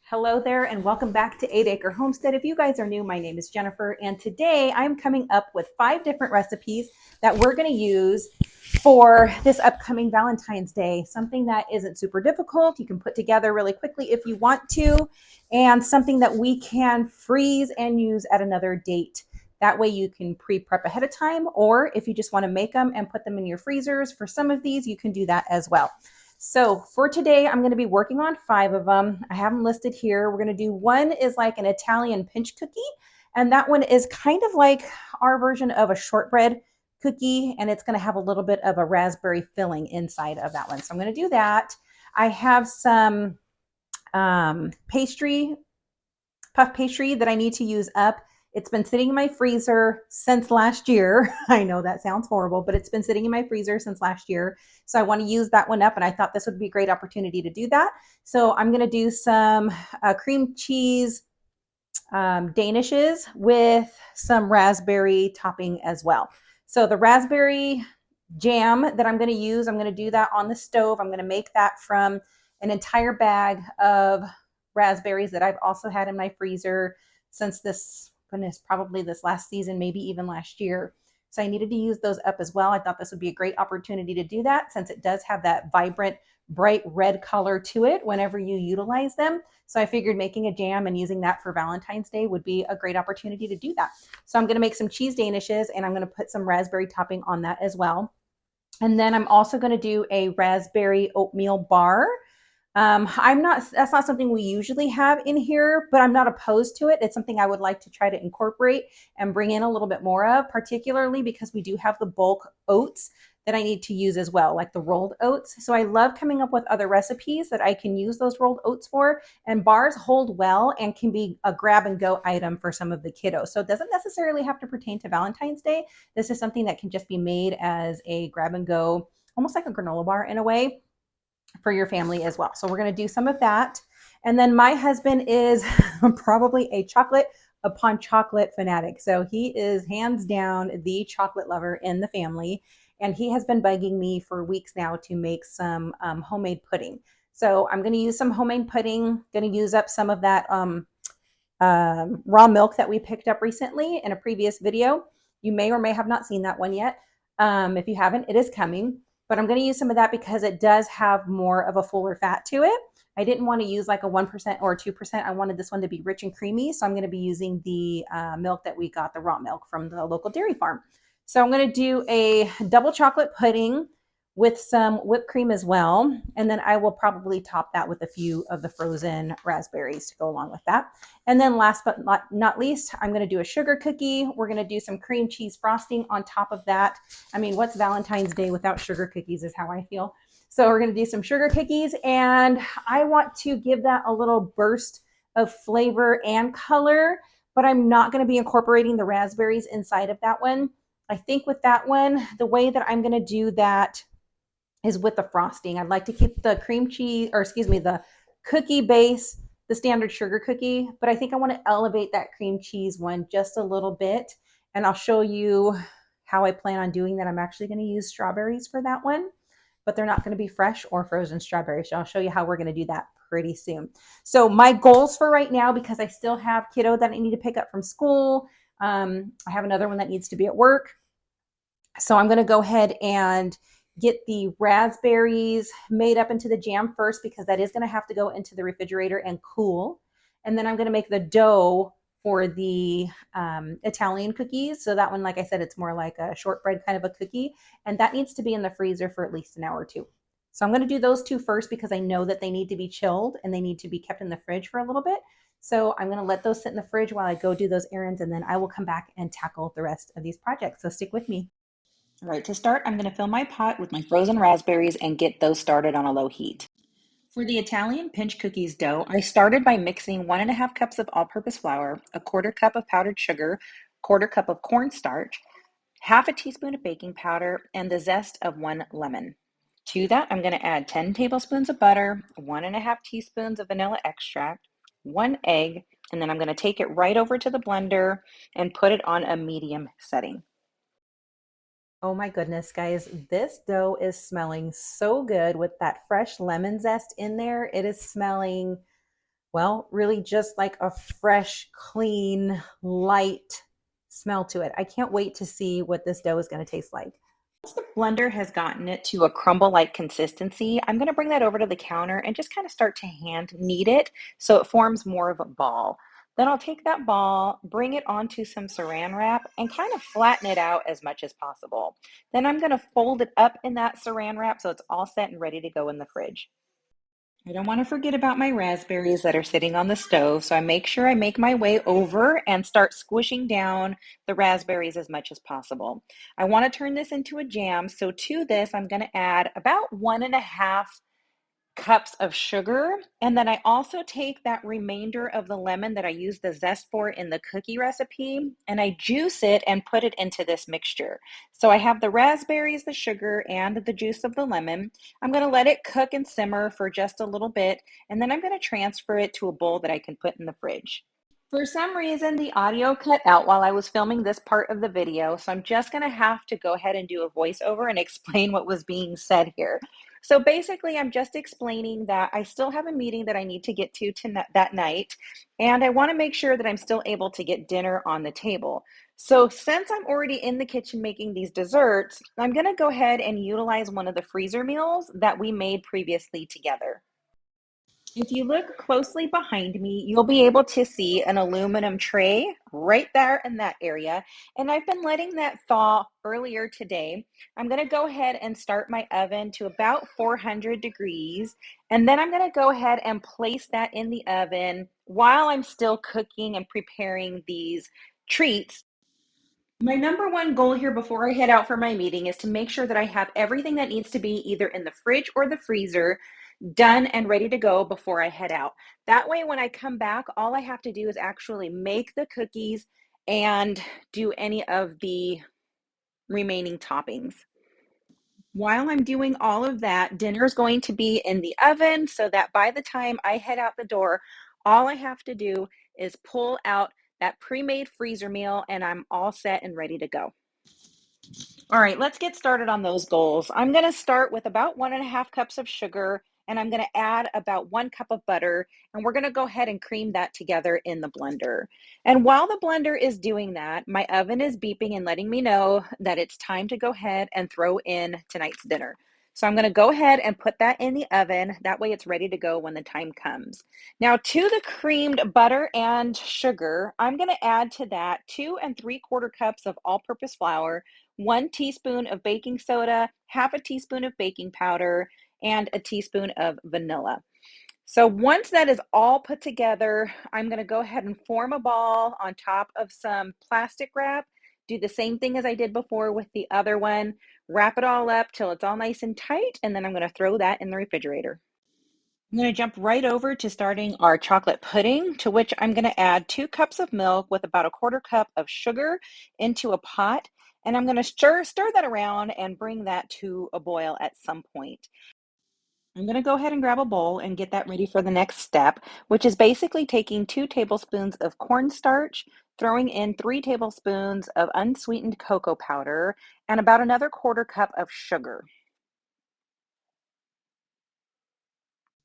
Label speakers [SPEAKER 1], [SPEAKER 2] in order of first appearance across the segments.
[SPEAKER 1] Hello there and welcome back to 8 Acre Homestead. If you guys are new, my name is Jennifer and today I'm coming up with 5 different recipes that we're going to use for this upcoming Valentine's Day. Something that isn't super difficult, you can put together really quickly if you want to, and something that we can freeze and use at another date. That way you can pre-prep ahead of time, or if you just want to make them and put them in your freezers for some of these, you can do that as well. So for today, I'm going to be working on 5 of them. I have them listed here. We're going to do one is like an Italian pinch cookie, and that one is kind of like our version of a shortbread cookie, and it's going to have a little bit of a raspberry filling inside of that one. So I'm going to do that. I have some puff pastry that I need to use up. It's been sitting in my freezer since last year. I know that sounds horrible, but it's been sitting in my freezer since last year. So I want to use that one up, and I thought this would be a great opportunity to do that. So I'm going to do some cream cheese danishes with some raspberry topping as well. So the raspberry jam that I'm going to use, I'm going to do that on the stove. I'm going to make that from an entire bag of raspberries that I've also had in my freezer since probably this last season, maybe even last year. So I needed to use those up as well. I thought this would be a great opportunity to do that since it does have that vibrant, bright red color to it whenever you utilize them. So I figured making a jam and using that for Valentine's Day would be a great opportunity to do that. So I'm going to make some cheese danishes and I'm going to put some raspberry topping on that as well. And then I'm also going to do a raspberry oatmeal bar. That's not something we usually have in here, but I'm not opposed to it. It's something I would like to try to incorporate and bring in a little bit more of, particularly because we do have the bulk oats that I need to use as well, like the rolled oats. So I love coming up with other recipes that I can use those rolled oats for, and bars hold well and can be a grab and go item for some of the kiddos. So it doesn't necessarily have to pertain to Valentine's Day. This is something that can just be made as a grab and go, almost like a granola bar in a way, for your family as well. So we're going to do some of that. And then my husband is probably a chocolate upon chocolate fanatic. So he is hands down the chocolate lover in the family. And he has been bugging me for weeks now to make some homemade pudding. So I'm going to use some homemade pudding, going to use up some of that raw milk that we picked up recently in a previous video. You may or may have not seen that one yet. If you haven't, it is coming. But I'm going to use some of that because it does have more of a fuller fat to it. I didn't want to use like a 1% or 2%. I wanted this one to be rich and creamy. So I'm going to be using the milk that we got, the raw milk from the local dairy farm. So I'm going to do a double chocolate pudding with some whipped cream as well. And then I will probably top that with a few of the frozen raspberries to go along with that. And then last but not least, I'm going to do a sugar cookie. We're going to do some cream cheese frosting on top of that. I mean, what's Valentine's Day without sugar cookies is how I feel. So we're going to do some sugar cookies, and I want to give that a little burst of flavor and color, but I'm not going to be incorporating the raspberries inside of that one. I think with that one, the way that I'm going to do that is with the frosting. I'd like to keep the cream cheese, or excuse me, the cookie base, the standard sugar cookie, but I think I want to elevate that cream cheese one just a little bit. And I'll show you how I plan on doing that. I'm actually going to use strawberries for that one, but they're not going to be fresh or frozen strawberries. So I'll show you how we're going to do that pretty soon. So my goals for right now, because I still have kiddo that I need to pick up from school. I have another one that needs to be at work. So I'm going to go ahead and get the raspberries made up into the jam first, because that is going to have to go into the refrigerator and cool. And then I'm going to make the dough for the Italian cookies. So that one, like I said, it's more like a shortbread kind of a cookie. And that needs to be in the freezer for at least an hour or two. So I'm going to do those two first because I know that they need to be chilled and they need to be kept in the fridge for a little bit. So I'm going to let those sit in the fridge while I go do those errands, and then I will come back and tackle the rest of these projects. So stick with me. All right, to start, I'm going to fill my pot with my frozen raspberries and get those started on a low heat. For the Italian pinch cookies dough, I started by mixing 1.5 cups of all-purpose flour, a 1/4 cup of powdered sugar, 1/4 cup of cornstarch, half a teaspoon of baking powder, and the zest of 1 lemon. To that, I'm going to add 10 tablespoons of butter, 1.5 teaspoons of vanilla extract, 1 egg, and then I'm going to take it right over to the blender and put it on a medium setting. Oh my goodness, guys, this dough is smelling so good with that fresh lemon zest in there. It is smelling, well, really just like a fresh, clean, light smell to it. I can't wait to see what this dough is going to taste like. Once the blender has gotten it to a crumble-like consistency, I'm going to bring that over to the counter and just kind of start to hand knead it so it forms more of a ball. Then I'll take that ball, bring it onto some saran wrap, and kind of flatten it out as much as possible. Then I'm going to fold it up in that saran wrap so it's all set and ready to go in the fridge. I don't want to forget about my raspberries that are sitting on the stove, so I make sure I make my way over and start squishing down the raspberries as much as possible. I want to turn this into a jam, so to this, I'm going to add about 1.5 cups of sugar. And then I also take that remainder of the lemon that I used the zest for in the cookie recipe, and I juice it and put it into this mixture. So I have the raspberries, the sugar, and the juice of the lemon. I'm going to let it cook and simmer for just a little bit, and then I'm going to transfer it to a bowl that I can put in the fridge. For some reason, the audio cut out while I was filming this part of the video, so I'm just going to have to go ahead and do a voiceover and explain what was being said here. So basically, I'm just explaining that I still have a meeting that I need to get to that night, and I want to make sure that I'm still able to get dinner on the table. So since I'm already in the kitchen making these desserts, I'm going to go ahead and utilize one of the freezer meals that we made previously together. If you look closely behind me, you'll be able to see an aluminum tray right there in that area. And I've been letting that thaw earlier today. I'm going to go ahead and start my oven to about 400 degrees. And then I'm going to go ahead and place that in the oven while I'm still cooking and preparing these treats. My number one goal here before I head out for my meeting is to make sure that I have everything that needs to be either in the fridge or the freezer done and ready to go before I head out. That way, when I come back, all I have to do is actually make the cookies and do any of the remaining toppings. While I'm doing all of that, dinner is going to be in the oven so that by the time I head out the door, all I have to do is pull out that pre-made freezer meal and I'm all set and ready to go. All right, let's get started on those goals. I'm going to start with about 1.5 cups of sugar, and I'm going to add about 1 cup of butter, and we're going to go ahead and cream that together in the blender. And while the blender is doing that, my oven is beeping and letting me know that it's time to go ahead and throw in tonight's dinner. So I'm going to go ahead and put that in the oven. That way it's ready to go when the time comes. Now to the creamed butter and sugar, I'm going to add to that 2 3/4 cups of all-purpose flour, 1 teaspoon of baking soda, half a teaspoon of baking powder, and a teaspoon of vanilla. So once that is all put together, I'm going to go ahead and form a ball on top of some plastic wrap. Do the same thing as I did before with the other one. Wrap it all up till it's all nice and tight, and then I'm going to throw that in the refrigerator. I'm going to jump right over to starting our chocolate pudding, to which I'm going to add 2 cups of milk with about 1/4 cup of sugar into a pot. And I'm going to stir that around and bring that to a boil at some point. I'm going to go ahead and grab a bowl and get that ready for the next step, which is basically taking 2 tablespoons of cornstarch, throwing in 3 tablespoons of unsweetened cocoa powder, and about another 1/4 cup of sugar.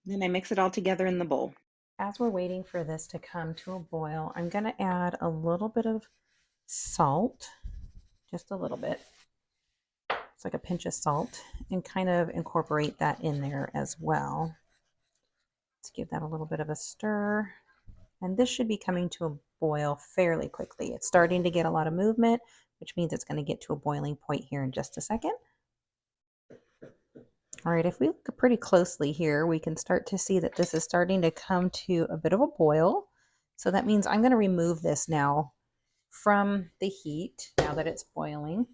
[SPEAKER 1] Then I mix it all together in the bowl. As we're waiting for this to come to a boil, I'm going to add a little bit of salt, just a little bit. It's like a pinch of salt, and kind of incorporate that in there as well. Let's give that a little bit of a stir. And this should be coming to a boil fairly quickly. It's starting to get a lot of movement, which means it's going to get to a boiling point here in just a second. All right, if we look pretty closely here, we can start to see that this is starting to come to a bit of a boil. So that means I'm going to remove this now from the heat now that it's boiling.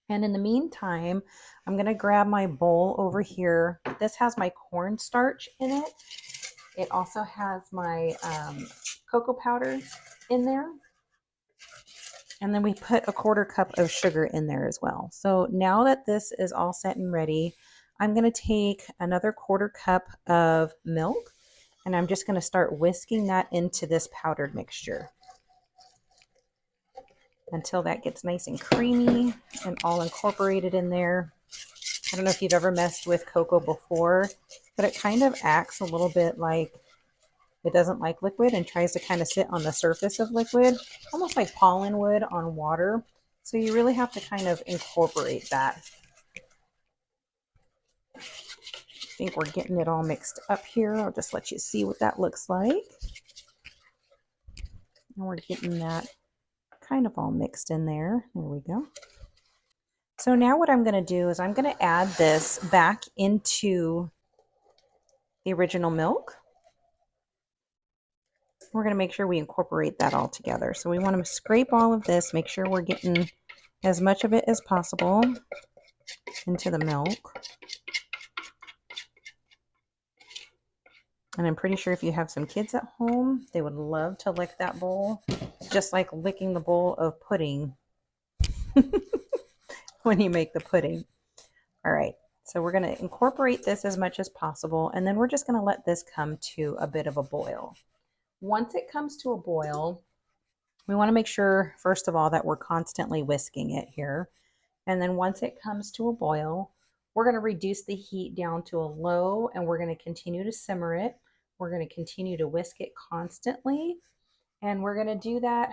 [SPEAKER 1] And in the meantime, I'm going to grab my bowl over here. This has my cornstarch in it. It also has my cocoa powder in there. And then we put 1/4 cup of sugar in there as well. So now that this is all set and ready, I'm going to take another 1/4 cup of milk, and I'm just going to start whisking that into this powdered mixture until that gets nice and creamy and all incorporated in there. I don't know if you've ever messed with cocoa before, but it kind of acts a little bit like It doesn't like liquid and tries to kind of sit on the surface of liquid, almost like pollen would on water. So you really have to kind of incorporate that. I think we're getting it all mixed up here. I'll just let you see what that looks like. And we're getting that kind of all mixed in there. There we go. So now what I'm going to do is I'm going to add this back into the original milk. We're going to make sure we incorporate that all together. So we want to scrape all of this, make sure we're getting as much of it as possible into the milk. And I'm pretty sure if you have some kids at home, they would love to lick that bowl. It's just like licking the bowl of pudding when you make the pudding. All right, so we're going to incorporate this as much as possible, and then we're just going to let this come to a bit of a boil. Once it comes to a boil, we want to make sure, first of all, that we're constantly whisking it here. And then once it comes to a boil, we're going to reduce the heat down to a low, and we're going to continue to simmer it. We're going to continue to whisk it constantly, and we're going to do that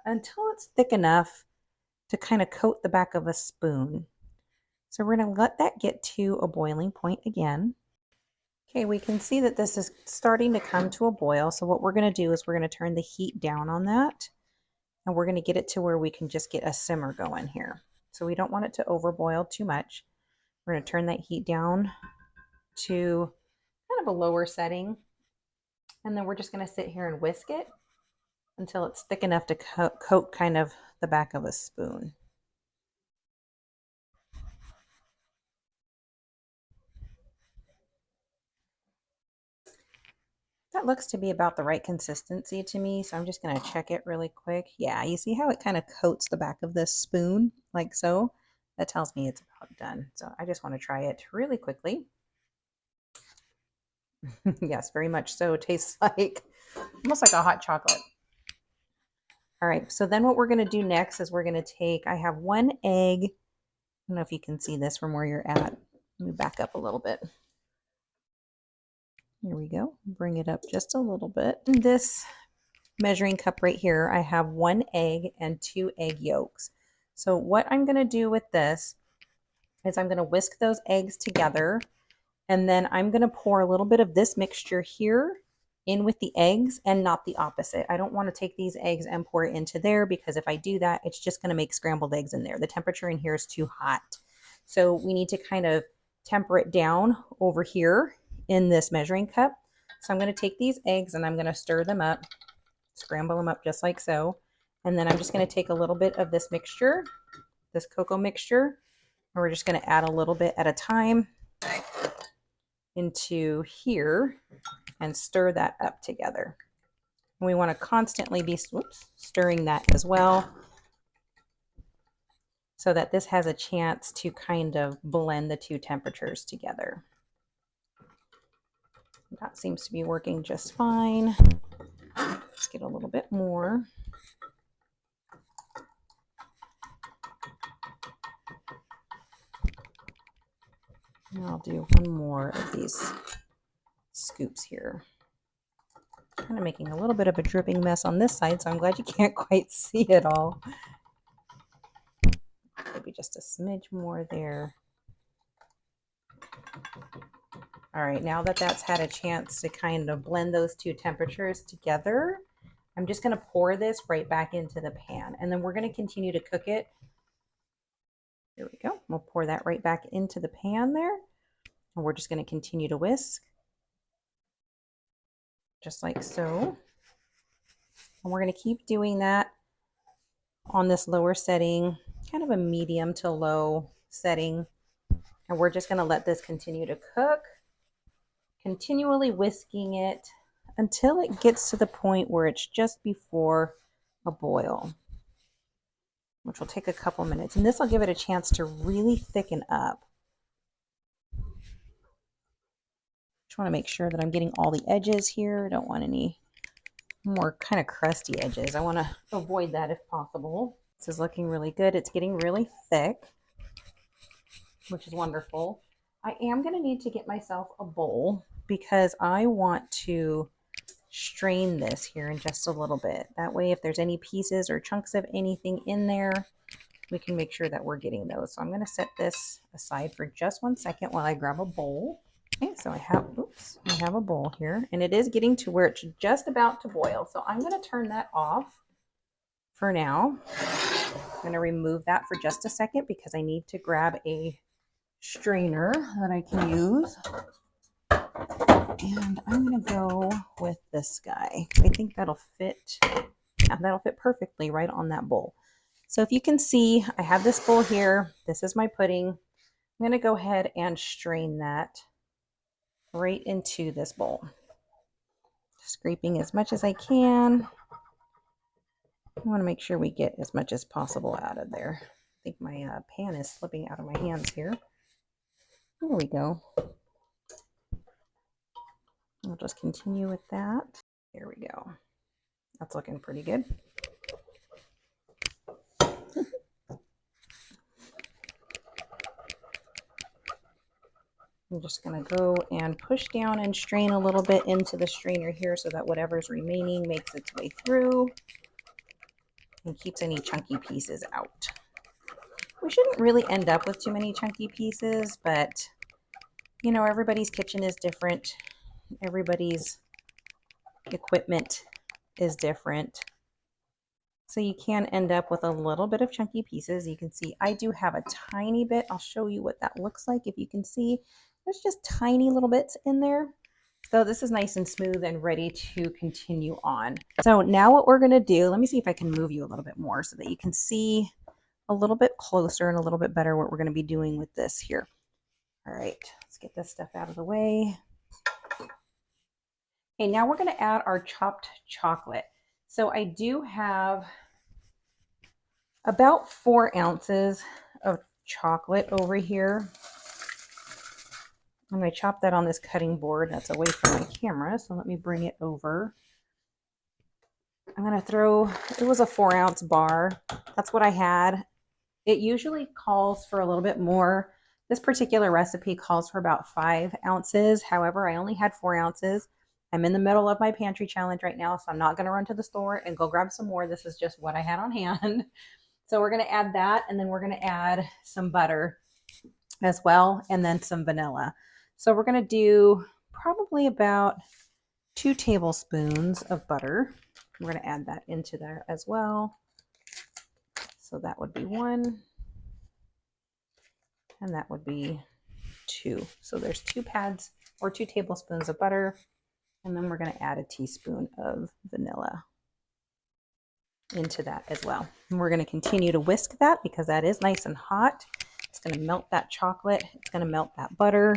[SPEAKER 1] until it's thick enough to kind of coat the back of a spoon. So we're going to let that get to a boiling point again. Okay, we can see that this is starting to come to a boil. So what we're going to do is we're going to turn the heat down on that, and we're going to get it to where we can just get a simmer going here. So we don't want it to overboil too much. We're going to turn that heat down to kind of a lower setting, and then we're just going to sit here and whisk it until it's thick enough to coat kind of the back of a spoon. That looks to be about the right consistency to me, so I'm just going to check it really quick. Yeah, you see how it kind of coats the back of this spoon, like so? That tells me it's about done. So I just want to try it really quickly. Yes, very much so. It tastes like almost like a hot chocolate. All right, so then what we're going to do next is we're going to take, I have 1 egg. I don't know if you can see this from where you're at. Let me back up a little bit. Here we go. Bring it up just a little bit. In this measuring cup right here, I have 1 egg and 2 egg yolks. So what I'm going to do with this is I'm going to whisk those eggs together, and then I'm going to pour a little bit of this mixture here in with the eggs and not the opposite. I don't want to take these eggs and pour it into there, because if I do that, it's just going to make scrambled eggs in there. The temperature in here is too hot. So we need to kind of temper it down over here in this measuring cup. So I'm going to take these eggs and I'm going to stir them up, scramble them up just like so. And then I'm just going to take a little bit of this mixture, this cocoa mixture, and we're just going to add a little bit at a time into here and stir that up together. And we want to constantly be stirring that as well, so that this has a chance to kind of blend the two temperatures together. That seems to be working just fine. Let's get a little bit more. And I'll do 1 more of these scoops here. Kind of making a little bit of a dripping mess on this side, so I'm glad you can't quite see it all. Maybe just a smidge more there. All right, now that that's had a chance to kind of blend those two temperatures together, I'm just going to pour this right back into the pan, and then we're going to continue to cook it. Here we go. We'll pour that right back into the pan there, and we're just going to continue to whisk, just like so. And we're going to keep doing that on this lower setting, kind of a medium to low setting. And we're just going to let this continue to cook, continually whisking it until it gets to the point where it's just before a boil, which will take a couple minutes. And this will give it a chance to really thicken up. Just want to make sure that I'm getting all the edges here. I don't want any more kind of crusty edges. I want to avoid that if possible. This is looking really good. It's getting really thick, which is wonderful. I am going to need to get myself a bowl because I want to strain this here in just a little bit. That way, if there's any pieces or chunks of anything in there, we can make sure that we're getting those. So I'm going to set this aside for just 1 second while I grab a bowl. Okay, so I have a bowl here, and it is getting to where it's just about to boil. So I'm going to turn that off for now. I'm going to remove that for just a second because I need to grab a strainer that I can use. And I'm going to go with this guy. I think that'll fit. Yeah, that'll fit perfectly right on that bowl. So if you can see, I have this bowl here. This is my pudding. I'm going to go ahead and strain that right into this bowl. Scraping as much as I can. I want to make sure we get as much as possible out of there. I think my pan is slipping out of my hands here. There we go. I'll just continue with that. There we go. That's looking pretty good. I'm just going to go and push down and strain a little bit into the strainer here so that whatever's remaining makes its way through and keeps any chunky pieces out. We shouldn't really end up with too many chunky pieces, but you know, everybody's kitchen is different. Everybody's equipment is different. So you can end up with a little bit of chunky pieces. You can see I do have a tiny bit. I'll show you what that looks like. If you can see, there's just tiny little bits in there. So this is nice and smooth and ready to continue on. So now what we're going to do, let me see if I can move you a little bit more so that you can see a little bit closer and a little bit better what we're going to be doing with this here. All right, let's get this stuff out of the way. Okay, now we're going to add our chopped chocolate. So I do have about 4 ounces of chocolate over here. I'm going to chop that on this cutting board that's away from my camera. So let me bring it over. I'm going to throw, it was a 4-ounce bar. That's what I had. It usually calls for a little bit more. This particular recipe calls for about 5 ounces. However, I only had 4 ounces. I'm in the middle of my pantry challenge right now, so I'm not going to run to the store and go grab some more. This is just what I had on hand. So we're going to add that, and then we're going to add some butter as well, and then some vanilla. So we're going to do probably about 2 tablespoons of butter. We're going to add that into there as well. So that would be 1, and that would be 2. So there's 2 pads or 2 tablespoons of butter, and then we're going to add a teaspoon of vanilla into that as well. And we're going to continue to whisk that because that is nice and hot. It's going to melt that chocolate. It's going to melt that butter.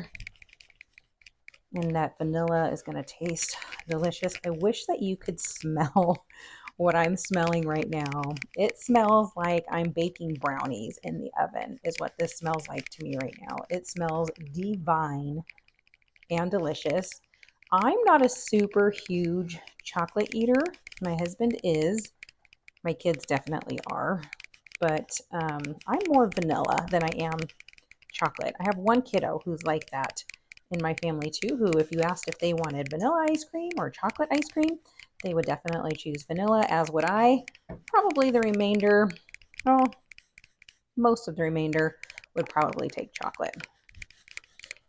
[SPEAKER 1] And that vanilla is going to taste delicious. I wish that you could smell what I'm smelling right now. It smells like I'm baking brownies in the oven is what this smells like to me right now. It smells divine and delicious. I'm not a super huge chocolate eater. My husband is. My kids definitely are. But I'm more vanilla than I am chocolate. I have one kiddo who's like that in my family too, who if you asked if they wanted vanilla ice cream or chocolate ice cream, they would definitely choose vanilla, as would I. Probably the remainder, well, most of the remainder would probably take chocolate.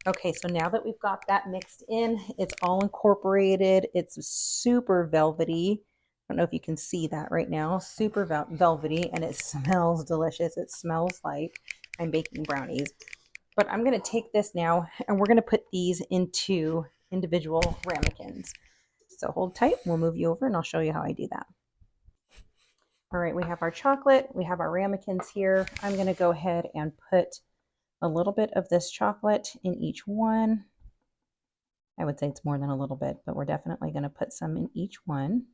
[SPEAKER 1] Okay, so now that we've got that mixed in, it's all incorporated. It's super velvety. I don't know if you can see that right now. Super velvety, and it smells delicious. It smells like I'm baking brownies. But I'm going to take this now, and we're going to put these into individual ramekins. So hold tight. We'll move you over, and I'll show you how I do that. All right, we have our chocolate. We have our ramekins here. I'm going to go ahead and put a little bit of this chocolate in each one. I would say it's more than a little bit, but we're definitely going to put some in each one.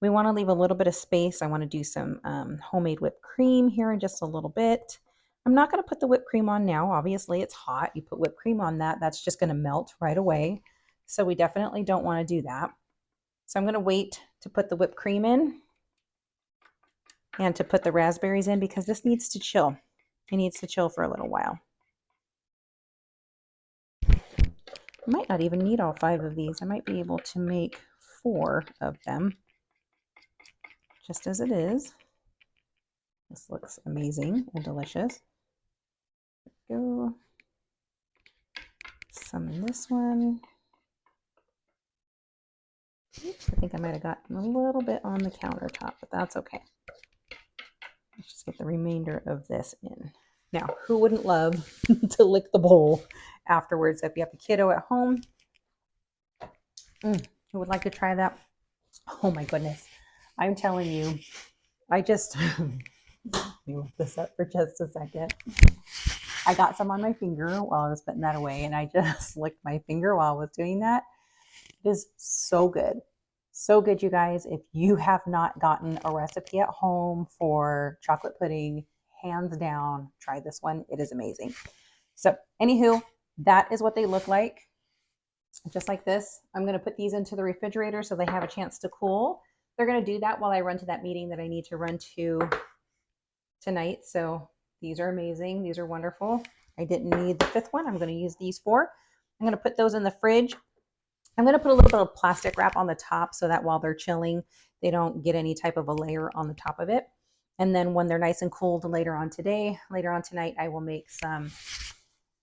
[SPEAKER 1] We want to leave a little bit of space. I want to do some homemade whipped cream here in just a little bit. I'm not going to put the whipped cream on now. Obviously, it's hot. You put whipped cream on that, that's just going to melt right away. So we definitely don't want to do that. So I'm going to wait to put the whipped cream in and to put the raspberries in because this needs to chill. It needs to chill for a little while. I might not even need all 5 of these. I might be able to make 4 of them, just as it is. This looks amazing and delicious. Go. Some in this one. Oops, I think I might have gotten a little bit on the countertop, but that's okay. Let's just get the remainder of this in. Now, who wouldn't love to lick the bowl afterwards? If you have a kiddo at home, who would like to try that? Oh my goodness. I'm telling you, I just, let me look this up for just a second. I got some on my finger while I was putting that away, and I just licked my finger while I was doing that. It is so good. So good, you guys. If you have not gotten a recipe at home for chocolate pudding, hands down, try this one. It is amazing. So anywho, that is what they look like. Just like this. I'm going to put these into the refrigerator so they have a chance to cool. They're going to do that while I run to that meeting that I need to run to tonight. So these are amazing. These are wonderful. I didn't need the 5th one. I'm going to use these 4. I'm going to put those in the fridge. I'm going to put a little bit of plastic wrap on the top so that while they're chilling, they don't get any type of a layer on the top of it. And then when they're nice and cooled later on tonight, I will make some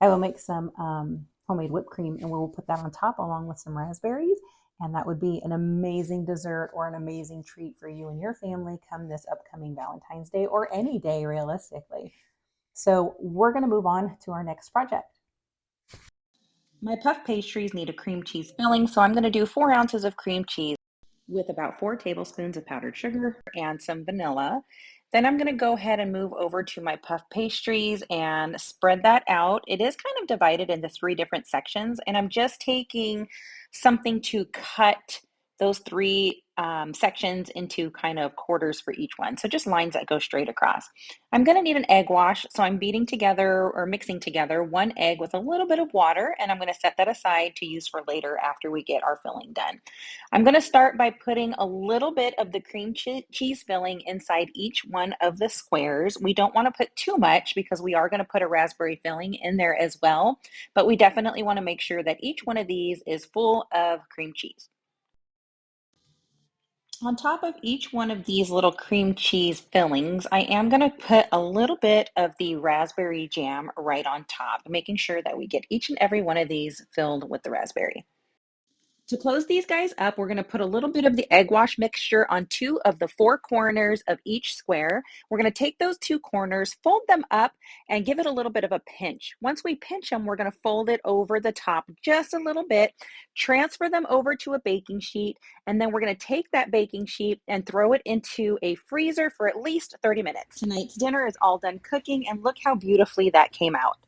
[SPEAKER 1] homemade whipped cream, and we'll put that on top along with some raspberries. And that would be an amazing dessert or an amazing treat for you and your family come this upcoming Valentine's Day, or any day realistically. So we're going to move on to our next project. My puff pastries need a cream cheese filling, so I'm going to do 4 ounces of cream cheese with about 4 tablespoons of powdered sugar and some vanilla. Then I'm going to go ahead and move over to my puff pastries and spread that out. It is kind of divided into 3 different sections, and I'm just taking something to cut those 3 sections into kind of quarters for each one. So just lines that go straight across. I'm going to need an egg wash, so I'm beating together or mixing together 1 egg with a little bit of water, and I'm going to set that aside to use for later after we get our filling done. I'm going to start by putting a little bit of the cream cheese filling inside each one of the squares. We don't want to put too much because we are going to put a raspberry filling in there as well, but we definitely want to make sure that each one of these is full of cream cheese. On top of each one of these little cream cheese fillings, I am going to put a little bit of the raspberry jam right on top, making sure that we get each and every one of these filled with the raspberry. To close these guys up, we're going to put a little bit of the egg wash mixture on 2 of the 4 corners of each square. We're going to take those 2 corners, fold them up, and give it a little bit of a pinch. Once we pinch them, we're going to fold it over the top just a little bit, transfer them over to a baking sheet, and then we're going to take that baking sheet and throw it into a freezer for at least 30 minutes. Tonight's dinner is all done cooking, and look how beautifully that came out.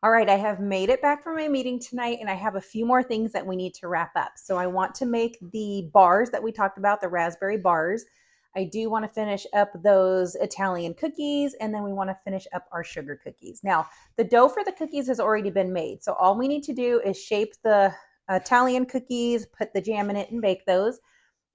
[SPEAKER 1] All right, I have made it back from my meeting tonight, and I have a few more things that we need to wrap up. So I want to make the bars that we talked about, the raspberry bars. I do want to finish up those Italian cookies, and then we want to finish up our sugar cookies. Now, the dough for the cookies has already been made. So all we need to do is shape the Italian cookies, put the jam in it, and bake those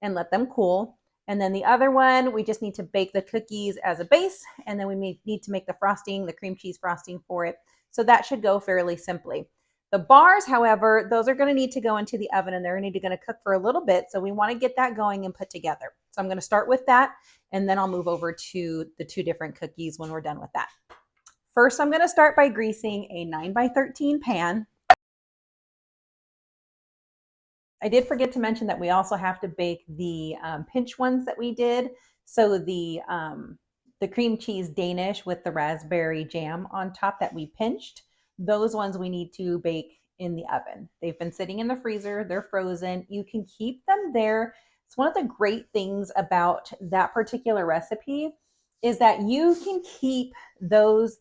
[SPEAKER 1] and let them cool. And then the other one, we just need to bake the cookies as a base, and then we need to make the frosting, the cream cheese frosting for it. So that should go fairly simply. The bars, however, those are going to need to go into the oven, and they're going to cook for a little bit. So we want to get that going and put together. So I'm going to start with that, and then I'll move over to the 2 different cookies when we're done with that. First, I'm going to start by greasing a 9x13 pan. I did forget to mention that we also have to bake the pinch ones that we did. So the cream cheese Danish with the raspberry jam on top that we pinched, those ones we need to bake in the oven. They've been sitting in the freezer. They're frozen. You can keep them there. It's one of the great things about that particular recipe is that you can keep those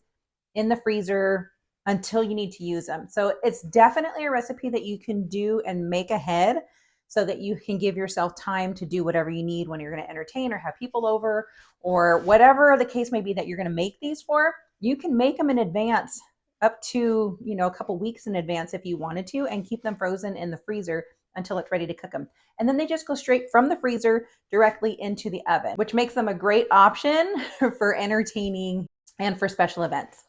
[SPEAKER 1] in the freezer until you need to use them. So it's definitely a recipe that you can do and make ahead so that you can give yourself time to do whatever you need when you're going to entertain or have people over or whatever the case may be that you're going to make these for. You can make them in advance up to, a couple weeks in advance if you wanted to, and keep them frozen in the freezer until it's ready to cook them. And then they just go straight from the freezer directly into the oven, which makes them a great option for entertaining and for special events.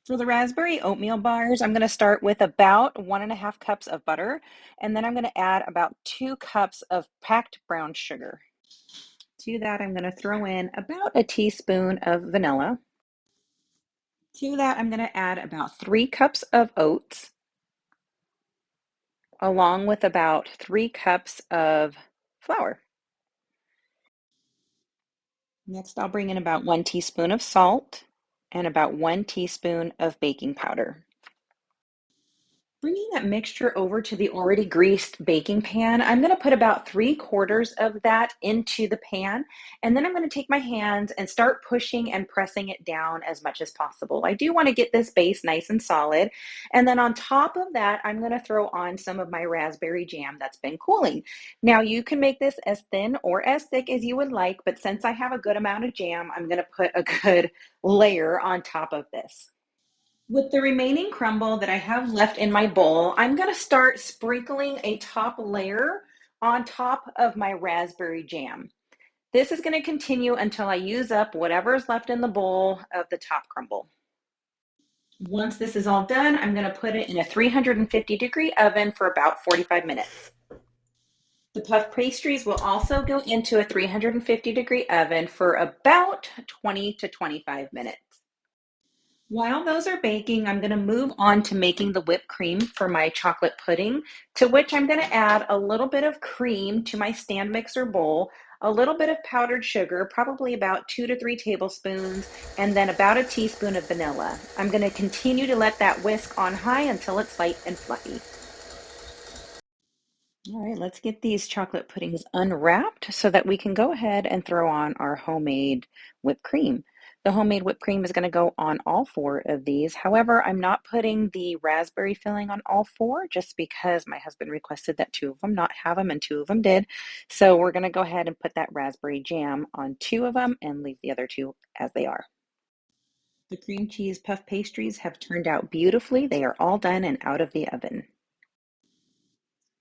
[SPEAKER 1] For the raspberry oatmeal bars, I'm going to start with about 1.5 cups of butter, and then I'm going to add about 2 cups of packed brown sugar. To that, I'm going to throw in about a teaspoon of vanilla. To that, I'm going to add about 3 cups of oats, along with about 3 cups of flour. Next, I'll bring in about 1 teaspoon of salt and about 1 teaspoon of baking powder. Bringing that mixture over to the already greased baking pan, I'm going to put about 3/4 of that into the pan, and then I'm going to take my hands and start pushing and pressing it down as much as possible. I do want to get this base nice and solid, and then on top of that, I'm going to throw on some of my raspberry jam that's been cooling. Now, you can make this as thin or as thick as you would like, but since I have a good amount of jam, I'm going to put a good layer on top of this. With the remaining crumble that I have left in my bowl, I'm going to start sprinkling a top layer on top of my raspberry jam. This is going to continue until I use up whatever is left in the bowl of the top crumble. Once this is all done, I'm going to put it in a 350-degree oven for about 45 minutes. The puff pastries will also go into a 350-degree oven for about 20 to 25 minutes. While those are baking, I'm going to move on to making the whipped cream for my chocolate pudding, to which I'm going to add a little bit of cream to my stand mixer bowl, a little bit of powdered sugar, probably about 2 to 3 tablespoons, and then about a teaspoon of vanilla. I'm going to continue to let that whisk on high until it's light and fluffy. All right, let's get these chocolate puddings unwrapped so that we can go ahead and throw on our homemade whipped cream. The homemade whipped cream is going to go on all 4 of these. However, I'm not putting the raspberry filling on all 4 just because my husband requested that 2 of them not have them and 2 of them did. So we're going to go ahead and put that raspberry jam on 2 of them and leave the other 2 as they are. The cream cheese puff pastries have turned out beautifully. They are all done and out of the oven.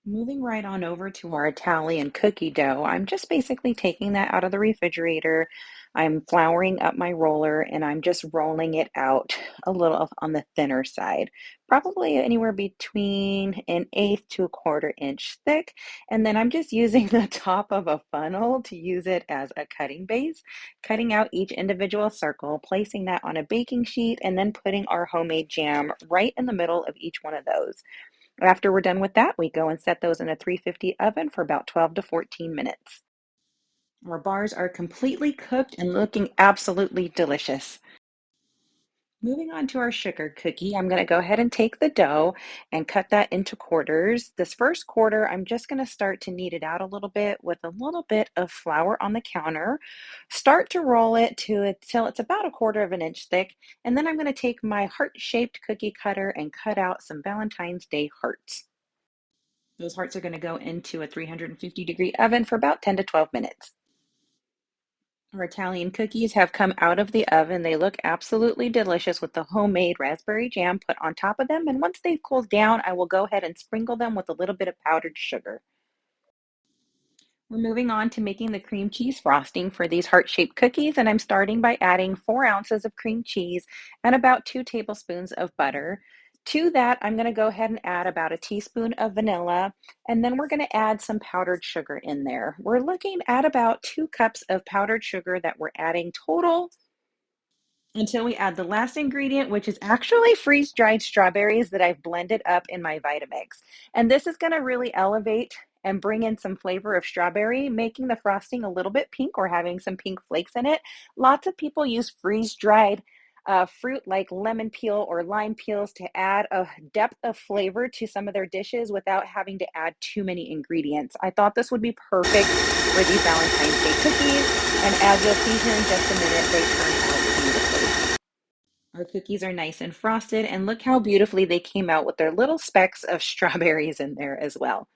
[SPEAKER 1] Moving right on over to our Italian cookie dough, I'm just basically taking that out of the refrigerator. I'm flouring up my roller and I'm just rolling it out a little on the thinner side, probably anywhere between an eighth to a 1/4 inch thick. And then I'm just using the top of a funnel to use it as a cutting base, cutting out each individual circle, placing that on a baking sheet, and then putting our homemade jam right in the middle of each one of those. After we're done with that, we go and set those in a 350 oven for about 12 to 14 minutes. Our bars are completely cooked and looking absolutely delicious. Moving on to our sugar cookie, I'm going to go ahead and take the dough and cut that into quarters. This first quarter, I'm just going to start to knead it out a little bit with a little bit of flour on the counter. Start to roll it till it's about a 1/4 of an inch thick. And then I'm going to take my heart-shaped cookie cutter and cut out some Valentine's Day hearts. Those hearts are going to go into a 350-degree oven for about 10 to 12 minutes. Our Italian cookies have come out of the oven. They look absolutely delicious with the homemade raspberry jam put on top of them. And once they've cooled down, I will go ahead and sprinkle them with a little bit of powdered sugar. We're moving on to making the cream cheese frosting for these heart-shaped cookies, and I'm starting by adding 4 ounces of cream cheese and about 2 tablespoons of butter. To that, I'm going to go ahead and add about a teaspoon of vanilla, and then we're going to add some powdered sugar in there. We're looking at about 2 cups of powdered sugar that we're adding total until we add the last ingredient, which is actually freeze-dried strawberries that I've blended up in my Vitamix. And this is going to really elevate and bring in some flavor of strawberry, making the frosting a little bit pink or having some pink flakes in it. Lots of people use freeze-dried fruit like lemon peel or lime peels to add a depth of flavor to some of their dishes without having to add too many ingredients. I thought this would be perfect for these Valentine's Day cookies, and as you'll see here in just a minute, they turn out beautifully. Our cookies are nice and frosted, and look how beautifully they came out with their little specks of strawberries in there as well.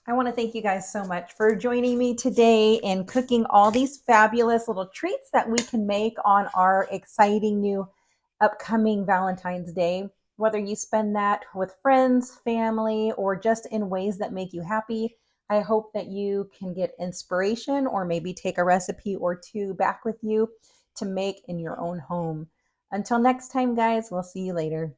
[SPEAKER 1] I want to thank you guys so much for joining me today in cooking all these fabulous little treats that we can make on our exciting new upcoming Valentine's Day. Whether you spend that with friends, family, or just in ways that make you happy, I hope that you can get inspiration or maybe take a recipe or two back with you to make in your own home. Until next time, guys, we'll see you later.